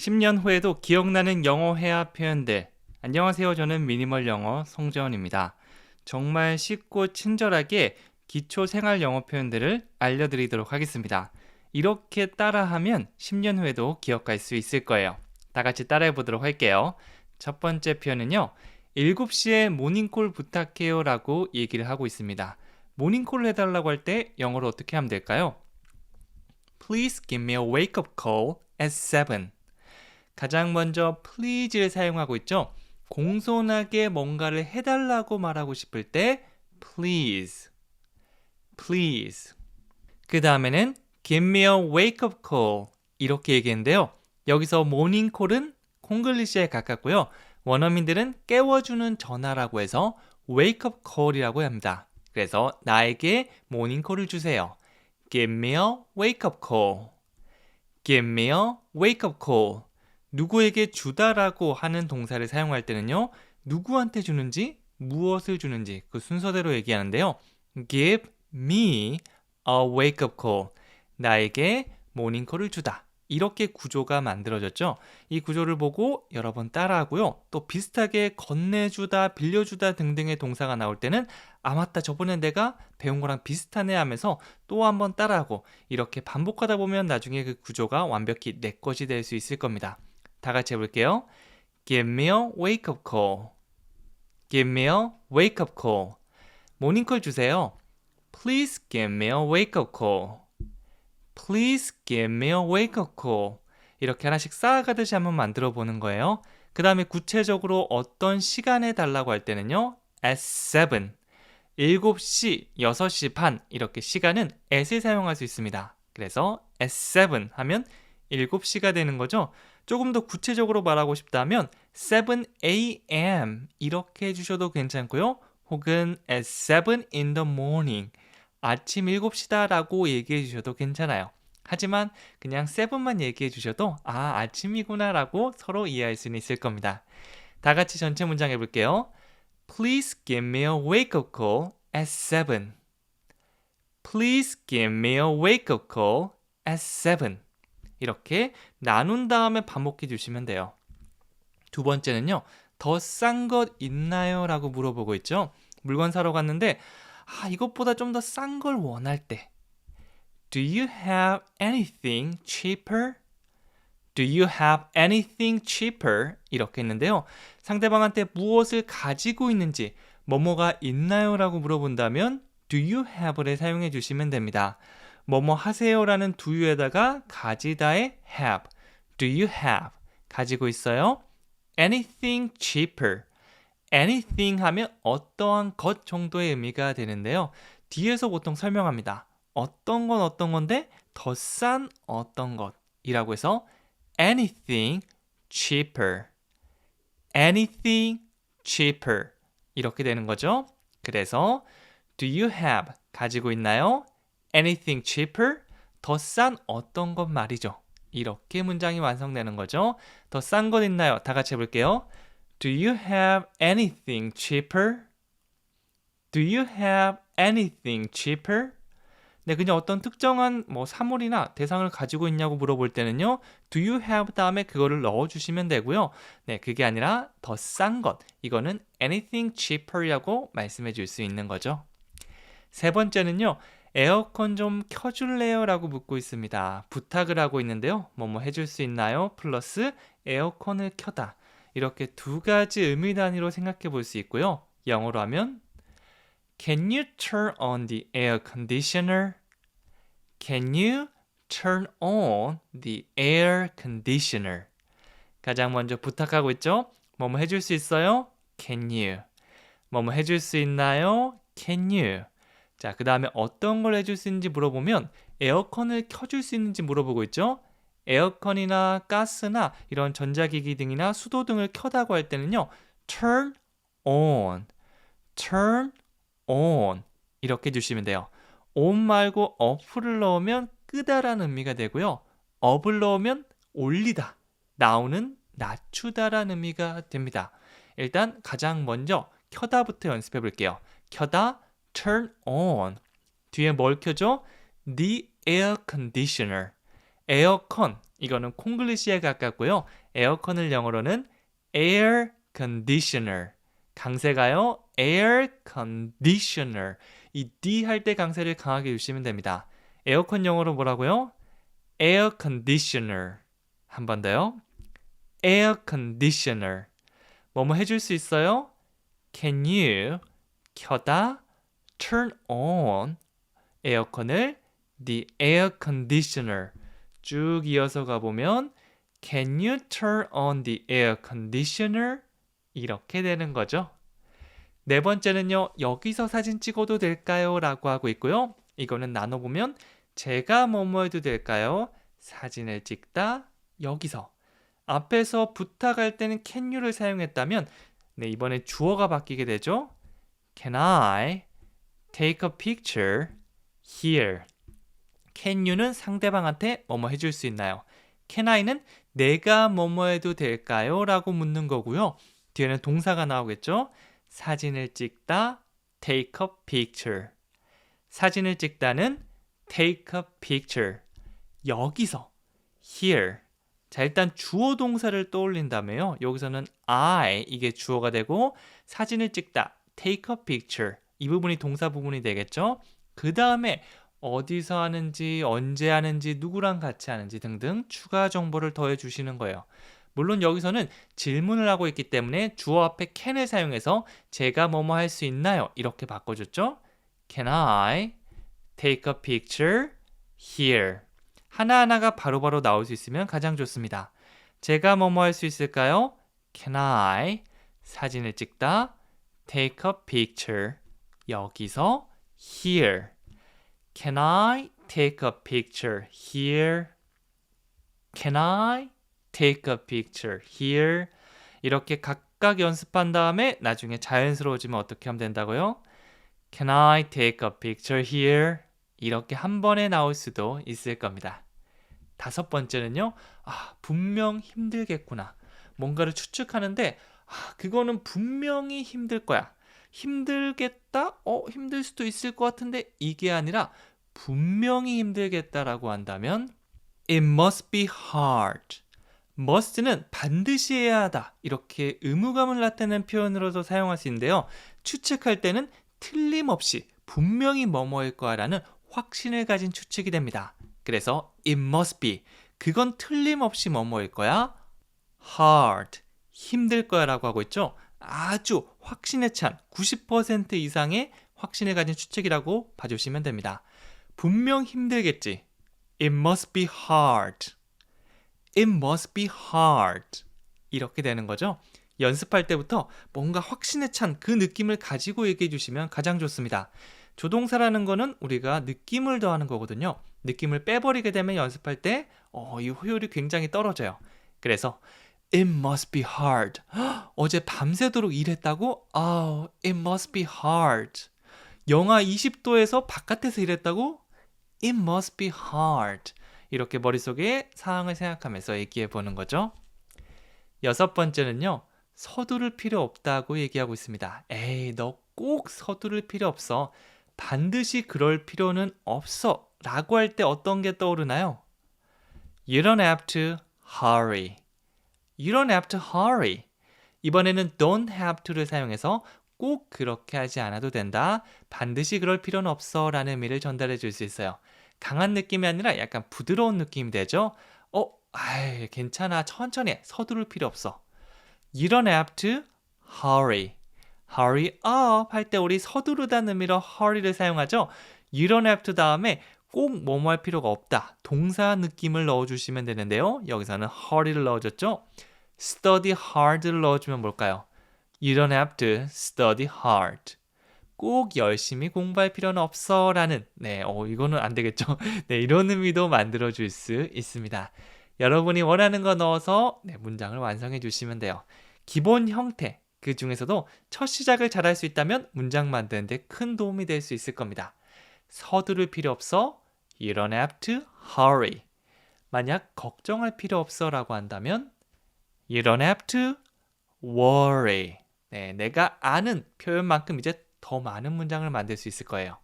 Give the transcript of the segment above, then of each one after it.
10년 후에도 기억나는 영어 회화 표현들. 안녕하세요. 저는 미니멀 영어 송재원입니다. 정말 쉽고 친절하게 기초 생활 영어 표현들을 알려드리도록 하겠습니다. 이렇게 따라하면 10년 후에도 기억할 수 있을 거예요. 다 같이 따라해 보도록 할게요. 첫 번째 표현은요. 7시에 모닝콜 부탁해요 라고 얘기를 하고 있습니다. 모닝콜을 해달라고 할 때 영어로 어떻게 하면 될까요? Please give me a wake-up call at 7. 가장 먼저 please를 사용하고 있죠. 공손하게 뭔가를 해달라고 말하고 싶을 때 please, please. 그 다음에는 give me a wake-up call 이렇게 얘기했는데요. 여기서 morning call은 콩글리시에 가깝고요. 원어민들은 깨워주는 전화라고 해서 wake-up call이라고 합니다. 그래서 나에게 morning call을 주세요. Give me a wake-up call. Give me a wake-up call. 누구에게 주다라고 하는 동사를 사용할 때는요. 누구한테 주는지, 무엇을 주는지 그 순서대로 얘기하는데요. Give me a wake-up call. 나에게 모닝콜을 주다. 이렇게 구조가 만들어졌죠. 이 구조를 보고 여러 번 따라하고요. 또 비슷하게 건네주다, 빌려주다 등등의 동사가 나올 때는 아 맞다 저번에 내가 배운 거랑 비슷하네 하면서 또 한번 따라하고 이렇게 반복하다 보면 나중에 그 구조가 완벽히 내 것이 될 수 있을 겁니다. 다 같이 해볼게요. Give me a wake-up call. Give me a wake-up call. 모닝콜 주세요. Please give me a wake-up call. Please give me a wake-up call. 이렇게 하나씩 쌓아가듯이 한번 만들어 보는 거예요. 그 다음에 구체적으로 어떤 시간에 달라고 할 때는요. at 7. 7시, 6시 반 이렇게 시간은 at을 사용할 수 있습니다. 그래서 at 7 하면 7시가 되는 거죠. 조금 더 구체적으로 말하고 싶다면 7 a.m. 이렇게 해주셔도 괜찮고요. 혹은 at 7 in the morning. 아침 7시다 라고 얘기해 주셔도 괜찮아요. 하지만 그냥 7만 얘기해 주셔도 아 아침이구나 라고 서로 이해할 수는 있을 겁니다. 다 같이 전체 문장 해볼게요. Please give me a wake-up call at 7. Please give me a wake-up call at 7. 이렇게 나눈 다음에 반복해 주시면 돼요. 두 번째는요. 더 싼 것 있나요? 라고 물어보고 있죠. 물건 사러 갔는데 이것보다 좀 더 싼 걸 원할 때 Do you have anything cheaper? Do you have anything cheaper? 이렇게 했는데요. 상대방한테 무엇을 가지고 있는지 뭐뭐가 있나요? 라고 물어본다면 Do you have를 사용해 주시면 됩니다. 뭐뭐 하세요? 라는 do you에다가 가지다의 have. Do you have? 가지고 있어요? Anything cheaper. anything 하면 어떠한 것 정도의 의미가 되는데요. 뒤에서 보통 설명합니다. 어떤 건데 더 싼 어떤 것이라고 해서 anything cheaper. anything cheaper. 이렇게 되는 거죠. 그래서 do you have 가지고 있나요? anything cheaper? 더 싼 어떤 것 말이죠. 이렇게 문장이 완성되는 거죠. 더 싼 것 있나요? 다 같이 해볼게요. Do you have anything cheaper? Do you have anything cheaper? 네, 그냥 어떤 특정한 사물이나 대상을 가지고 있냐고 물어볼 때는요. Do you have 다음에 그거를 넣어주시면 되고요. 네, 그게 아니라 더 싼 것. 이거는 anything cheaper이라고 말씀해 줄 수 있는 거죠. 세 번째는요. 에어컨 좀 켜줄래요? 라고 묻고 있습니다. 부탁을 하고 있는데요. 뭐뭐 해줄 수 있나요? 플러스 에어컨을 켜다. 이렇게 두 가지 의미 단위로 생각해 볼 수 있고요. 영어로 하면 Can you turn on the air conditioner? Can you turn on the air conditioner? 가장 먼저 부탁하고 있죠? 뭐뭐 해줄 수 있어요? Can you? 뭐뭐 해줄 수 있나요? Can you? 자, 그 다음에 어떤 걸 해줄 수 있는지 물어보면 에어컨을 켜줄 수 있는지 물어보고 있죠? 에어컨이나 가스나 이런 전자기기 등이나 수도 등을 켜다고 할 때는요. turn on, turn on 이렇게 해주시면 돼요. on 말고 off를 넣으면 끄다라는 의미가 되고요. up을 넣으면 올리다, down은 낮추다라는 의미가 됩니다. 일단 가장 먼저 켜다부터 연습해 볼게요. 켜다, turn on. 뒤에 뭘 켜죠? The air conditioner. 에어컨, 이거는 콩글리시에 가깝고요. 에어컨을 영어로는 air conditioner. 강세가요. air conditioner. 이 D 할 때 강세를 강하게 주시면 됩니다. 에어컨 영어로 뭐라고요? air conditioner. 한 번 더요. air conditioner. 뭐뭐 해줄 수 있어요? Can you 켜다 turn on 에어컨을 the air conditioner 쭉 이어서 가보면 Can you turn on the air conditioner? 이렇게 되는 거죠. 네 번째는요. 여기서 사진 찍어도 될까요? 라고 하고 있고요. 이거는 나눠보면 제가 뭐뭐 해도 될까요? 사진을 찍다 여기서 앞에서 부탁할 때는 can you를 사용했다면 네, 이번에 주어가 바뀌게 되죠. Can I take a picture here? Can you는 상대방한테 뭐뭐 해줄 수 있나요? Can I는 내가 뭐뭐 해도 될까요? 라고 묻는 거고요. 뒤에는 동사가 나오겠죠. 사진을 찍다 take a picture. 사진을 찍다는 take a picture. 여기서 here. 자, 일단 주어 동사를 떠올린다며요. 여기서는 I 이게 주어가 되고 사진을 찍다 take a picture. 이 부분이 동사 부분이 되겠죠. 그 다음에 어디서 하는지, 언제 하는지, 누구랑 같이 하는지 등등 추가 정보를 더해 주시는 거예요. 물론 여기서는 질문을 하고 있기 때문에 주어 앞에 can을 사용해서 제가 뭐뭐 할 수 있나요? 이렇게 바꿔줬죠. Can I take a picture here? 하나하나가 바로바로 나올 수 있으면 가장 좋습니다. 제가 뭐뭐 할 수 있을까요? Can I 사진을 찍다 take a picture 여기서 here. Can I take a picture here? Can I take a picture here? 이렇게 각각 연습한 다음에 나중에 자연스러워지면 어떻게 하면 된다고요? Can I take a picture here? 이렇게 한 번에 나올 수도 있을 겁니다. 다섯 번째는요. 분명 힘들겠구나. 뭔가를 추측하는데 그거는 분명히 힘들 거야. 힘들겠다? 힘들 수도 있을 것 같은데 이게 아니라 분명히 힘들겠다라고 한다면 It must be hard. must는 반드시 해야 하다. 이렇게 의무감을 나타내는 표현으로도 사용할 수 있는데요. 추측할 때는 틀림없이 분명히 뭐뭐일 거야라는 확신을 가진 추측이 됩니다. 그래서 it must be. 그건 틀림없이 뭐뭐일 거야? hard. 힘들 거야 라고 하고 있죠. 아주 확신에 찬 90% 이상의 확신을 가진 추측이라고 봐주시면 됩니다. 분명 힘들겠지. It must be hard. It must be hard. 이렇게 되는 거죠. 연습할 때부터 뭔가 확신에 찬 그 느낌을 가지고 얘기해 주시면 가장 좋습니다. 조동사라는 거는 우리가 느낌을 더하는 거거든요. 느낌을 빼버리게 되면 연습할 때 이 효율이 굉장히 떨어져요. 그래서 It must be hard. 어제 밤새도록 일했다고? It must be hard. 영하 20도에서 바깥에서 일했다고? It must be hard. 이렇게 머릿속에 상황을 생각하면서 얘기해 보는 거죠. 여섯 번째는요. 서두를 필요 없다고 얘기하고 있습니다. 에이, 너 꼭 서두를 필요 없어. 반드시 그럴 필요는 없어. 라고 할 때 어떤 게 떠오르나요? You don't have to hurry. You don't have to hurry. 이번에는 don't have to를 사용해서 꼭 그렇게 하지 않아도 된다. 반드시 그럴 필요는 없어 라는 의미를 전달해 줄 수 있어요. 강한 느낌이 아니라 약간 부드러운 느낌이 되죠. 괜찮아. 천천히 해. 서두를 필요 없어. You don't have to hurry. Hurry up 할 때 우리 서두르다는 의미로 hurry를 사용하죠. You don't have to 다음에 꼭 뭐뭐 할 필요가 없다. 동사 느낌을 넣어주시면 되는데요. 여기서는 hurry를 넣어줬죠. Study hard를 넣어주면 뭘까요? You don't have to study hard. 꼭 열심히 공부할 필요는 없어 라는 이거는 안 되겠죠. 이런 의미도 만들어줄 수 있습니다. 여러분이 원하는 거 넣어서 문장을 완성해 주시면 돼요. 기본 형태, 그 중에서도 첫 시작을 잘할 수 있다면 문장 만드는 데 큰 도움이 될 수 있을 겁니다. 서두를 필요 없어. You don't have to hurry. 만약 걱정할 필요 없어 라고 한다면 You don't have to worry. 내가 아는 표현만큼 이제 더 많은 문장을 만들 수 있을 거예요.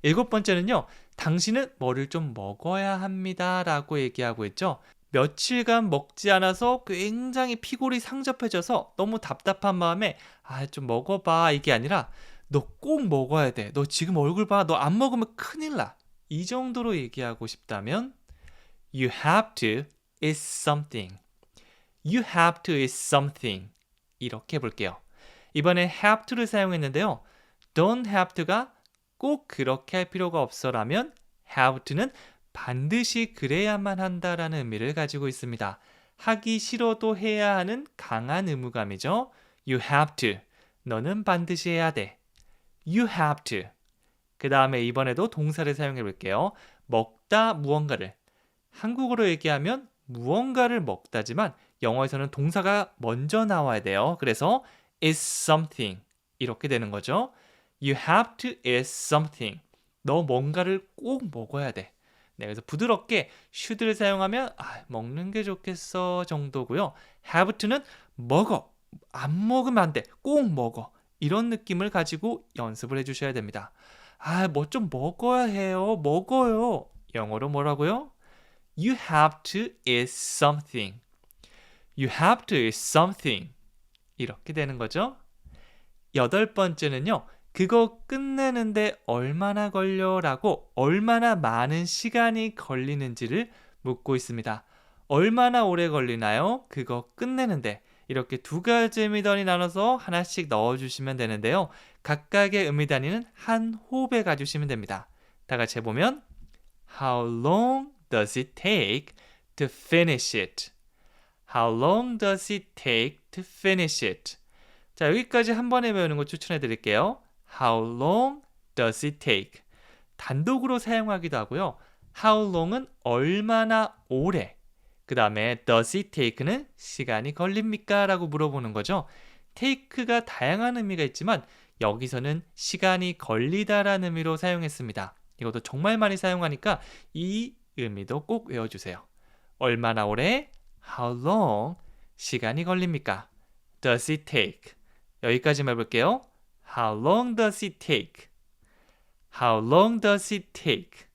일곱 번째는요. 당신은 뭐를 좀 먹어야 합니다 라고 얘기하고 있죠. 며칠간 먹지 않아서 굉장히 피골이 상접해져서 너무 답답한 마음에 좀 먹어봐 이게 아니라 너 꼭 먹어야 돼. 너 지금 얼굴 봐. 너 안 먹으면 큰일 나. 이 정도로 얘기하고 싶다면 You have to is something. You have to is something. 이렇게 해볼게요. 이번에 have to를 사용했는데요. don't have to가 꼭 그렇게 할 필요가 없어라면 have to는 반드시 그래야만 한다라는 의미를 가지고 있습니다. 하기 싫어도 해야 하는 강한 의무감이죠. You have to. 너는 반드시 해야 돼. You have to. 그 다음에 이번에도 동사를 사용해 볼게요. 먹다 무언가를. 한국어로 얘기하면 무언가를 먹다지만 영어에서는 동사가 먼저 나와야 돼요. 그래서 is something 이렇게 되는 거죠. You have to is something. 너 뭔가를 꼭 먹어야 돼. 네, 그래서 부드럽게 should를 사용하면 먹는 게 좋겠어 정도고요. have to는 먹어. 안 먹으면 안 돼. 꼭 먹어. 이런 느낌을 가지고 연습을 해주셔야 됩니다. 뭐 좀 먹어야 해요. 먹어요. 영어로 뭐라고요? You have to is something. You have to is something. 이렇게 되는 거죠. 8번째는요. 그거 끝내는데 얼마나 걸려? 라고 얼마나 많은 시간이 걸리는지를 묻고 있습니다. 얼마나 오래 걸리나요? 그거 끝내는데. 이렇게 두 가지 의미 단위 나눠서 하나씩 넣어주시면 되는데요. 각각의 의미 단위는 한 호흡에 가주시면 됩니다. 다 같이 해보면 How long does it take to finish it? How long does it take to finish it? 자, 여기까지 한 번에 배우는 거 추천해 드릴게요. How long does it take? 단독으로 사용하기도 하고요. How long은 얼마나 오래. 그 다음에 does it take는 시간이 걸립니까? 라고 물어보는 거죠. take가 다양한 의미가 있지만 여기서는 시간이 걸리다라는 의미로 사용했습니다. 이것도 정말 많이 사용하니까 이 의미도 꼭 외워주세요. 얼마나 오래? How long? 시간이 걸립니까? Does it take? 여기까지만 해볼게요. How long does it take? How long does it take?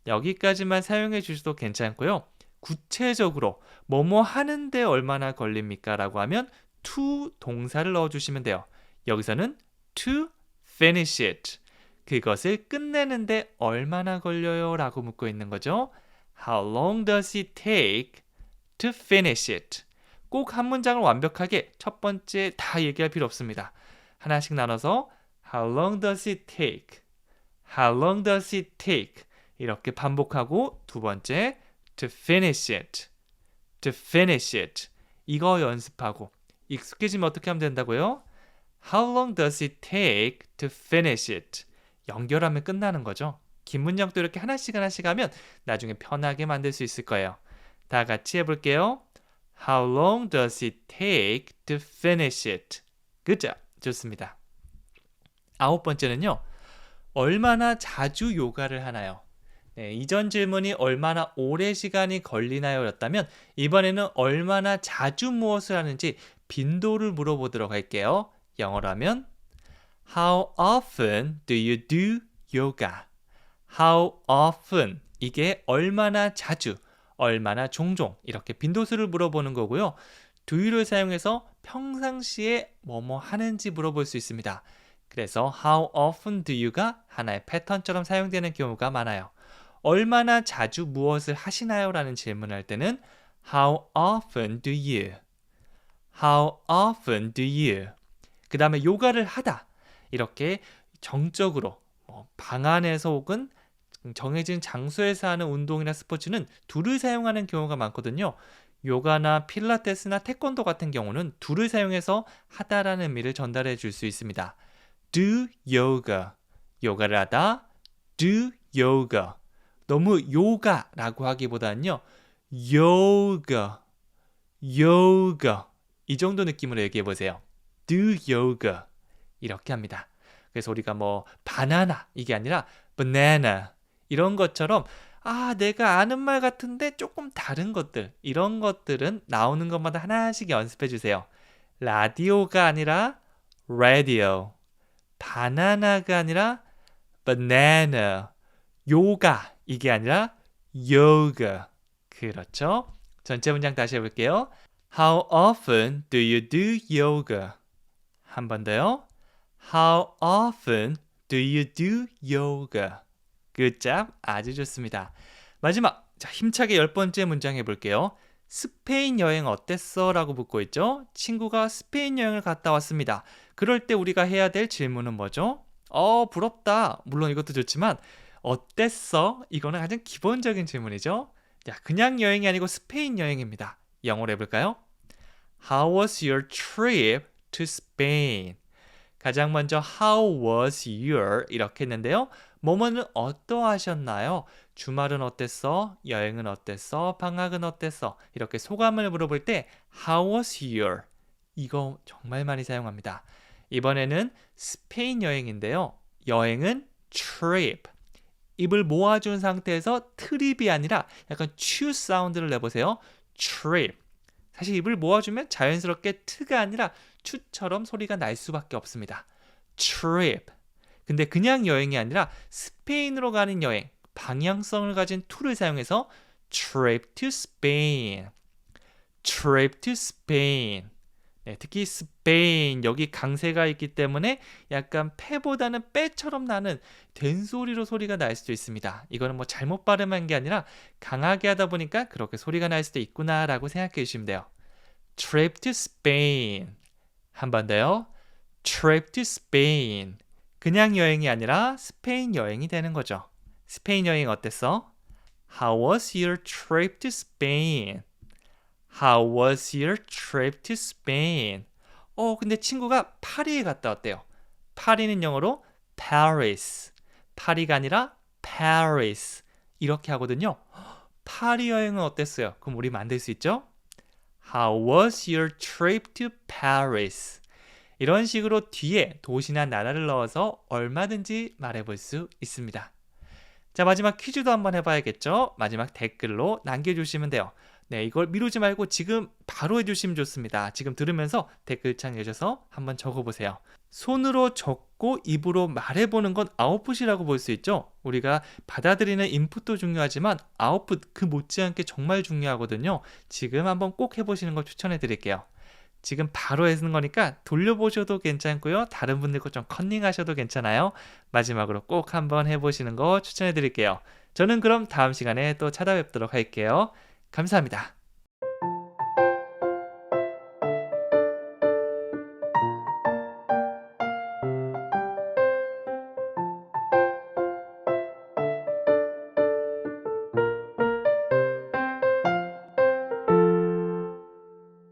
여기까지만 사용해 주셔도 괜찮고요. 구체적으로 뭐뭐 하는데 얼마나 걸립니까? 라고 하면 to 동사를 넣어주시면 돼요. 여기서는 to finish it. 그것을 끝내는데 얼마나 걸려요? 라고 묻고 있는 거죠. How long does it take to finish it? 꼭 한 문장을 완벽하게 첫 번째 다 얘기할 필요 없습니다. 하나씩 나눠서 How long does it take? How long does it take? 이렇게 반복하고 두 번째 To finish it. To finish it. 이거 연습하고 익숙해지면 어떻게 하면 된다고요? How long does it take to finish it? 연결하면 끝나는 거죠. 긴 문장도 이렇게 하나씩 하면 나중에 편하게 만들 수 있을 거예요. 다 같이 해볼게요. How long does it take to finish it? Good job. 좋습니다. 9번째는요. 얼마나 자주 요가를 하나요? 네, 이전 질문이 얼마나 오래 시간이 걸리나요? 였다면 이번에는 얼마나 자주 무엇을 하는지 빈도를 물어보도록 할게요. 영어로 하면 How often do you do yoga? How often? 이게 얼마나 자주, 얼마나 종종 이렇게 빈도수를 물어보는 거고요. do를 사용해서 평상시에 뭐뭐 하는지 물어볼 수 있습니다. 그래서 How often do you가 하나의 패턴처럼 사용되는 경우가 많아요. 얼마나 자주 무엇을 하시나요? 라는 질문을 할 때는 How often do you? How often do you? 그 다음에 요가를 하다. 이렇게 정적으로 방 안에서 혹은 정해진 장소에서 하는 운동이나 스포츠는 do를 사용하는 경우가 많거든요. 요가나 필라테스나 태권도 같은 경우는 do를 사용해서 하다라는 의미를 전달해 줄 수 있습니다. Do yoga. 요가를 하다. Do yoga. 너무 요가라고 하기보다는요. yoga. yoga. 이 정도 느낌으로 얘기해 보세요. Do yoga. 이렇게 합니다. 그래서 우리가 바나나 이게 아니라 banana 이런 것처럼 내가 아는 말 같은데 조금 다른 것들 이런 것들은 나오는 것마다 하나씩 연습해 주세요. 라디오가 아니라 radio, 바나나가 아니라 banana, 요가 이게 아니라 yoga. 그렇죠? 전체 문장 다시 해볼게요. How often do you do yoga? 한 번 더요. How often do you do yoga? Good job. 아주 좋습니다. 마지막, 자, 힘차게 10번째 문장 해볼게요. 스페인 여행 어땠어? 라고 묻고 있죠. 친구가 스페인 여행을 갔다 왔습니다. 그럴 때 우리가 해야 될 질문은 뭐죠? 부럽다. 물론 이것도 좋지만 어땠어? 이거는 가장 기본적인 질문이죠. 자, 그냥 여행이 아니고 스페인 여행입니다. 영어로 해볼까요? How was your trip to Spain? 가장 먼저 How was your 이렇게 했는데요. 뭐뭐는 어떠하셨나요? 주말은 어땠어? 여행은 어땠어? 방학은 어땠어? 이렇게 소감을 물어볼 때 How was your? 이거 정말 많이 사용합니다. 이번에는 스페인 여행인데요. 여행은 trip. 입을 모아준 상태에서 트립이 아니라 약간 추 사운드를 내보세요. trip. 사실 입을 모아주면 자연스럽게 트가 아니라 추처럼 소리가 날 수밖에 없습니다. trip. 근데 그냥 여행이 아니라 스페인으로 가는 여행, 방향성을 가진 to를 사용해서 trip to Spain. trip to Spain. 네, 특히 스페인 여기 강세가 있기 때문에 약간 패보다는 빼처럼 나는 된소리로 소리가 날 수도 있습니다. 이거는 뭐 잘못 발음한 게 아니라 강하게 하다 보니까 그렇게 소리가 날 수도 있구나라고 생각해 주시면 돼요. Trip to Spain. 한 번 더요. Trip to Spain. 그냥 여행이 아니라 스페인 여행이 되는 거죠. 스페인 여행 어땠어? How was your trip to Spain? How was your trip to Spain? 근데 친구가 파리에 갔다 왔대요. 파리는 영어로 Paris. 파리가 아니라 Paris. 이렇게 하거든요. 파리 여행은 어땠어요? 그럼 우리 만들 수 있죠? How was your trip to Paris? 이런 식으로 뒤에 도시나 나라를 넣어서 얼마든지 말해볼 수 있습니다. 자, 마지막 퀴즈도 한번 해봐야겠죠? 마지막 댓글로 남겨주시면 돼요. 네, 이걸 미루지 말고 지금 바로 해주시면 좋습니다. 지금 들으면서 댓글창 여셔서 한번 적어보세요. 손으로 적고 입으로 말해보는 건 아웃풋이라고 볼 수 있죠. 우리가 받아들이는 인풋도 중요하지만 아웃풋 그 못지않게 정말 중요하거든요. 지금 한번 꼭 해보시는 걸 추천해 드릴게요. 지금 바로 하는 거니까 돌려보셔도 괜찮고요. 다른 분들 거 좀 컨닝하셔도 괜찮아요. 마지막으로 꼭 한번 해보시는 거 추천해 드릴게요. 저는 그럼 다음 시간에 또 찾아뵙도록 할게요. 감사합니다.